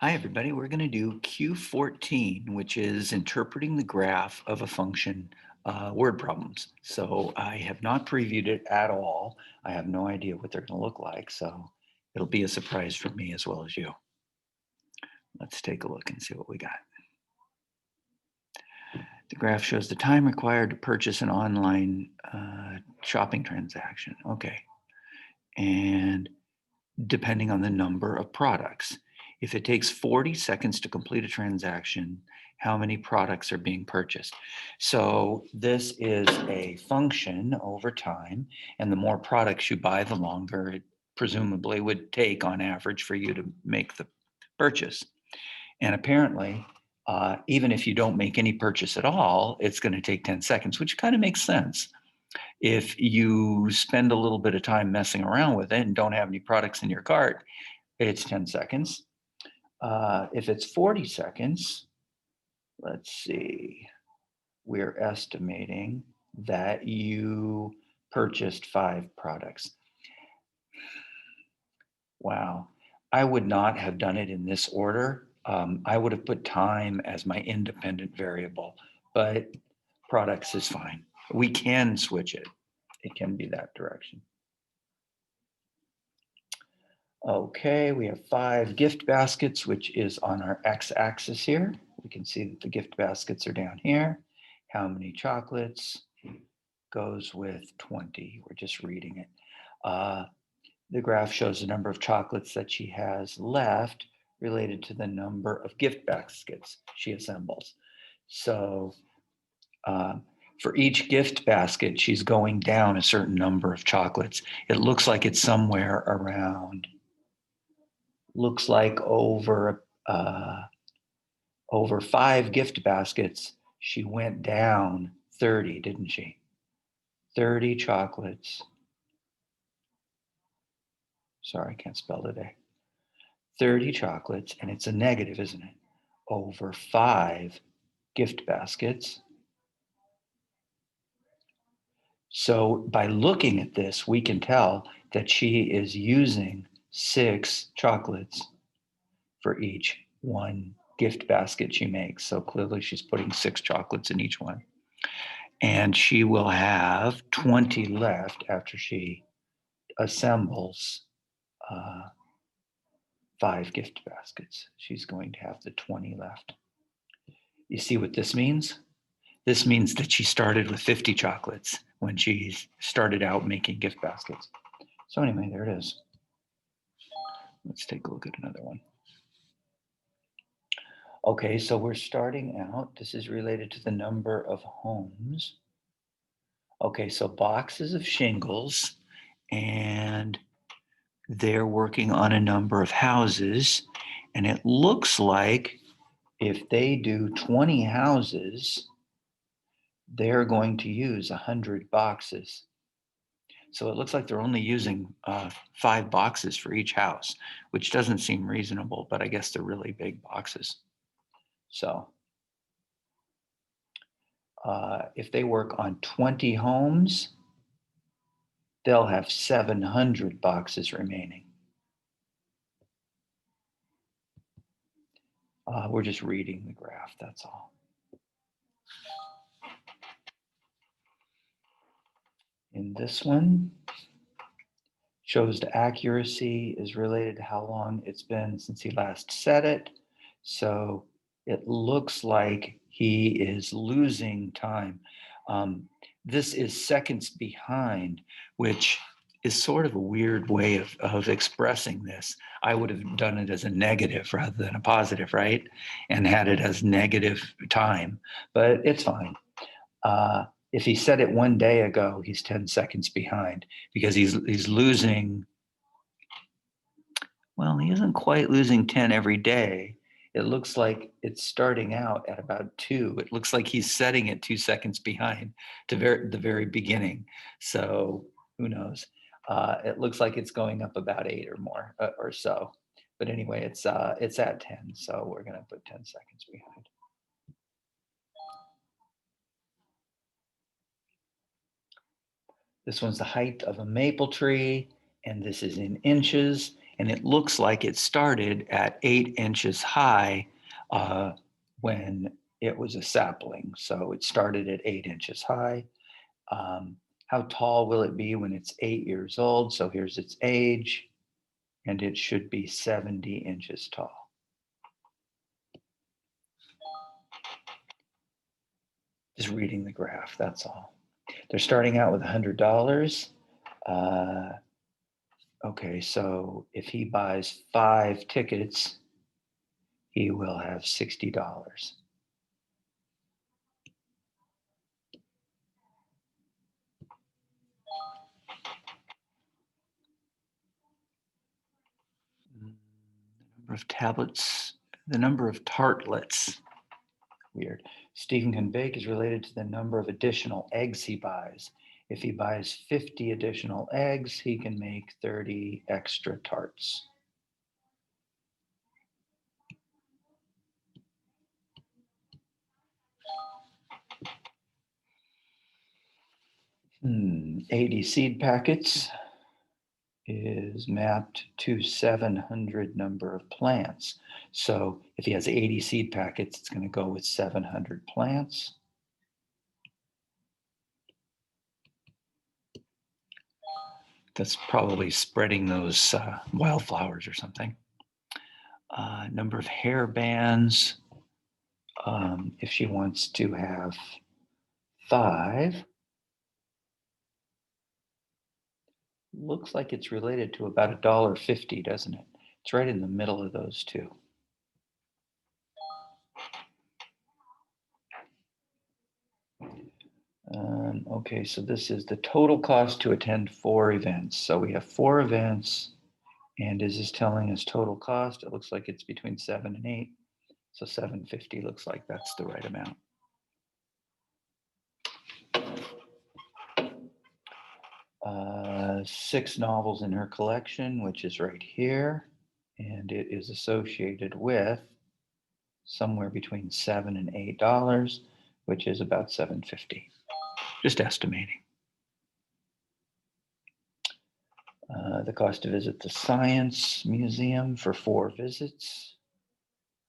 Hi, everybody. We're going to do Q14, which is interpreting the graph of a function word problems. So I have not previewed it at all. I have no idea what they're going to look like. So it'll be a surprise for me as well as you. Let's take a look and see what we got. The graph shows the time required to purchase an online shopping transaction. Okay. And depending on the number of products. If it takes 40 seconds to complete a transaction, how many products are being purchased? So this is a function over time, and the more products you buy, the longer it presumably would take on average for you to make the purchase. And apparently, even if you don't make any purchase at all, it's going to take 10 seconds, which kind of makes sense. If you spend a little bit of time messing around with it and don't have any products in your cart, it's 10 seconds. If it's 40 seconds, let's see, we're estimating that you purchased 5 products. Wow. I would not have done it in this order. I would have put time as my independent variable, but products is fine. We can switch it. It can be that direction. Okay, we have 5 gift baskets, which is on our x-axis here. We can see that the gift baskets are down here. How many chocolates goes with 20? We're just reading it. The graph shows the number of chocolates that she has left related to the number of gift baskets she assembles. So for each gift basket, she's going down a certain number of chocolates. It looks like it's somewhere around looks like over 5 gift baskets, she went down 30, didn't she? 30 chocolates. Sorry, I can't spell today. 30 chocolates, and it's a negative, isn't it? Over 5 gift baskets. So by looking at this, we can tell that she is using 6 chocolates for each one gift basket she makes. So clearly she's putting 6 chocolates in each one. And she will have 20 left after she assembles 5 gift baskets. She's going to have the 20 left. You see what this means? This means that she started with 50 chocolates when she started out making gift baskets. So anyway, there it is. Let's take a look at another one. Okay, so we're starting out. This is related to the number of homes. Okay, so boxes of shingles, and they're working on a number of houses. And it looks like if they do 20 houses, they're going to use 100 boxes. So it looks like they're only using 5 boxes for each house, which doesn't seem reasonable, but I guess they're really big boxes. So if they work on 20 homes, they'll have 700 boxes remaining. We're just reading the graph, that's all. In this one, shows the accuracy is related to how long it's been since he last said it. So it looks like he is losing time. This is seconds behind, which is sort of a weird way of expressing this. I would have done it as a negative rather than a positive, right? And had it as negative time, but it's fine. If he said it one day ago, he's 10 seconds behind because he's losing. Well, he isn't quite losing 10 every day. It looks like it's starting out at about 2. It looks like he's setting it 2 seconds behind to the very beginning. So who knows? It looks like it's going up about 8 or more or so. But anyway, it's at 10, so we're going to put 10 seconds behind. This one's the height of a maple tree, and this is in inches. And it looks like it started at 8 inches high when it was a sapling. So it started at 8 inches high. How tall will it be when it's 8 years old? So here's its age, and it should be 70 inches tall. Just reading the graph, that's all. They're starting out with $100. Okay, so if he buys 5 tickets, he will have $60. The number of tablets, the number of tartlets. Weird. Stephen can bake is related to the number of additional eggs he buys. If he buys 50 additional eggs, he can make 30 extra tarts. Hmm. 80 seed packets is mapped to 700 number of plants. So if he has 80 seed packets, it's going to go with 700 plants. That's probably spreading those wildflowers or something. Number of hair bands. If she wants to have 5, looks like it's related to about $1.50, doesn't it? It's right in the middle of those two. Okay, so this is the total cost to attend 4 events. So we have 4 events, and is this telling us total cost? It looks like it's between 7 and 8. So $7.50 looks like that's the right amount. Uh, 6 novels in her collection, which is right here, and it is associated with somewhere between $7 and $8, which is about $7.50. Just estimating. The cost to visit the Science Museum for 4 visits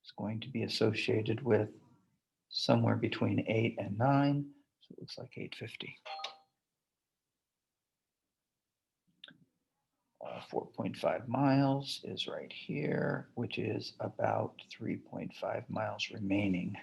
is going to be associated with somewhere between 8 and 9, so it looks like $8.50. 4.5 miles is right here, which is about 3.5 miles remaining.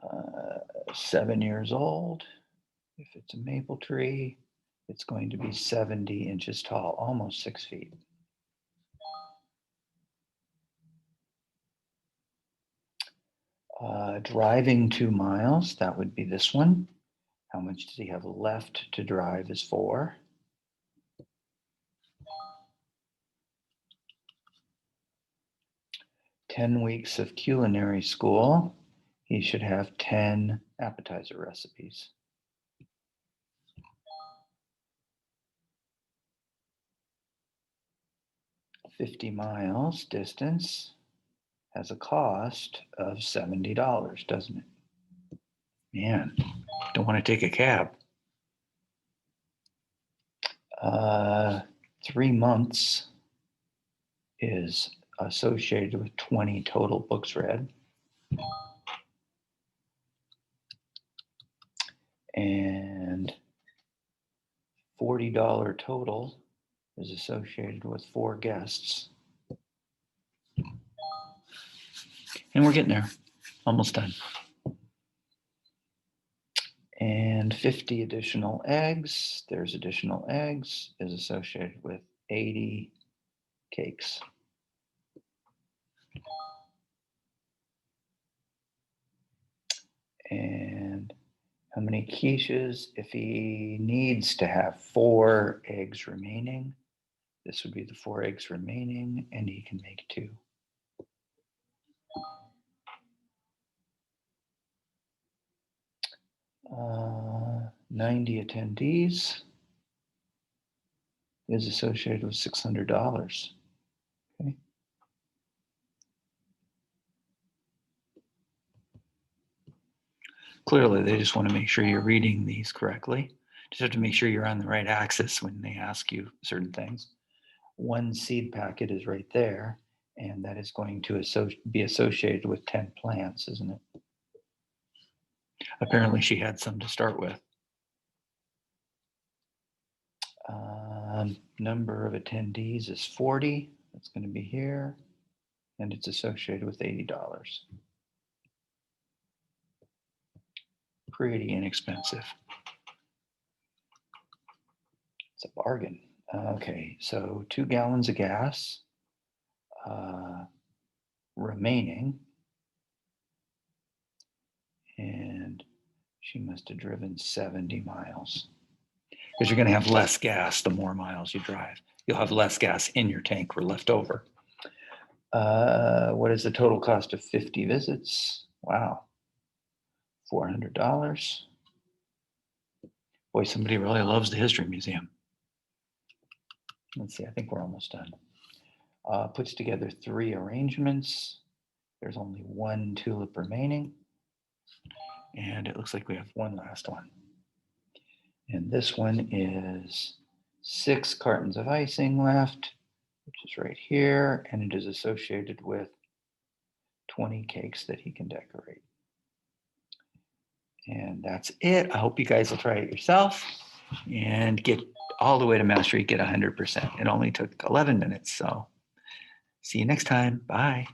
Uh, 7 years old. If it's a maple tree, it's going to be 70 inches tall, almost 6 feet. Driving 2 miles, that would be this one. How much does he have left to drive is 4. "10 weeks of culinary school." He should have 10 appetizer recipes. "50 miles distance has a cost of $70, doesn't it? Man, don't want to take a cab. 3 months is associated with 20 total books read. And $40 total is associated with 4 guests. And we're getting there, almost done. And 50 additional eggs, there's additional eggs, is associated with 80 cakes. And how many quiches? If he needs to have 4 eggs remaining, this would be the 4 eggs remaining, and he can make 2. 90 attendees is associated with $600. Okay. Clearly, they just want to make sure you're reading these correctly. Just have to make sure you're on the right axis when they ask you certain things. One seed packet is right there, and that is going to be associated with 10 plants, isn't it? Apparently, she had some to start with. Number of attendees is 40. That's going to be here, and it's associated with $80. Pretty inexpensive. It's a bargain. Okay, so 2 gallons of gas remaining, and she must have driven 70 miles. Because you're going to have less gas the more miles you drive. You'll have less gas in your tank or left over. What is the total cost of 50 visits? Wow, $400. Boy, somebody really loves the History Museum. Let's see, I think we're almost done. Puts together 3 arrangements. There's only 1 tulip remaining. And it looks like we have one last one. And this one is 6 cartons of icing left, which is right here. And it is associated with 20 cakes that he can decorate. And that's it. I hope you guys will try it yourself and get all the way to mastery, get 100%. It only took 11 minutes. So see you next time. Bye.